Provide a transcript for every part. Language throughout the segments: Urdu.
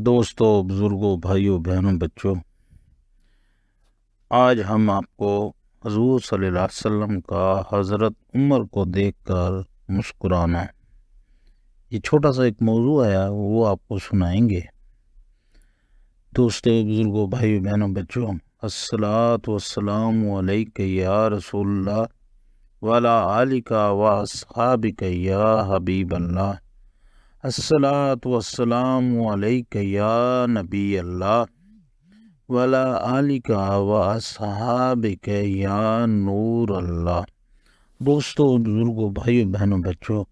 دوستوں، بزرگوں، بھائیوں، بہنوں، بچوں، آج ہم آپ کو حضور صلی اللہ علیہ وسلم کا حضرت عمر کو دیکھ کر مسکرانا، یہ چھوٹا سا ایک موضوع ہے، وہ آپ کو سنائیں گے۔ دوستوں، بزرگوں، بھائیوں، بہنوں، بچوں، الصلاۃ والسلام علیک یا رسول اللہ وعلی آلک و اصحابک یا حبیب اللہ، الصلاۃ والسلام علیک یا نبی اللہ وعلی آلک و اصحابک یا نور اللہ۔ دوستوں، بزرگوں، بھائیوں، بہنوں، بچوں،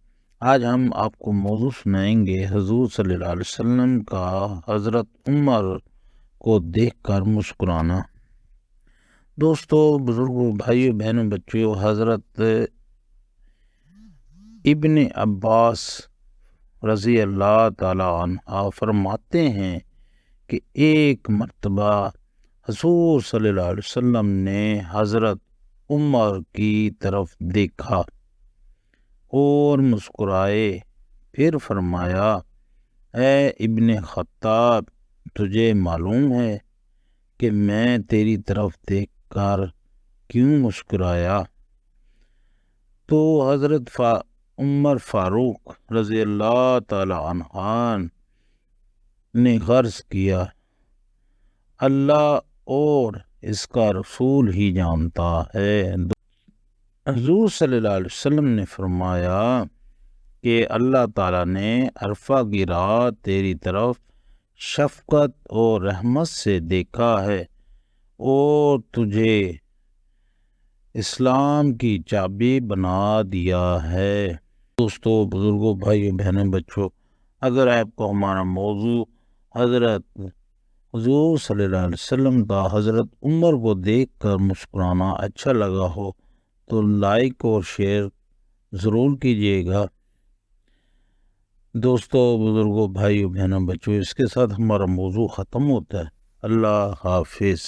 آج ہم آپ کو موضوع سنائیں گے حضور صلی اللہ علیہ وسلم کا حضرت عمر کو دیکھ کر مسکرانا۔ دوستوں، بزرگوں، بھائیوں، بہنوں، بچوں، حضرت ابن عباس رضی اللہ تعالیٰ عنہ فرماتے ہیں کہ ایک مرتبہ حضور صلی اللہ علیہ وسلم نے حضرت عمر کی طرف دیکھا اور مسکرائے، پھر فرمایا، اے ابن خطاب، تجھے معلوم ہے کہ میں تیری طرف دیکھ کر کیوں مسکرایا؟ تو حضرت عمر فاروق رضی اللہ تعالی عنہ نے غرض کیا، اللہ اور اس کا رسول ہی جانتا ہے۔ حضور صلی اللہ علیہ وسلم نے فرمایا کہ اللہ تعالیٰ نے عرفہ کی رات تیری طرف شفقت اور رحمت سے دیکھا ہے اور تجھے اسلام کی چابی بنا دیا ہے۔ دوستوں، بزرگوں، بھائیوں، بہنوں، بچوں، اگر آپ کو ہمارا موضوع حضور صلی اللہ علیہ وسلم کا حضرت عمر کو دیکھ کر مسکرانا اچھا لگا ہو تو لائک اور شیئر ضرور کیجیے گا۔ دوستوں، بزرگوں، بھائیوں، بہنوں، بچوں، اس کے ساتھ ہمارا موضوع ختم ہوتا ہے۔ اللہ حافظ۔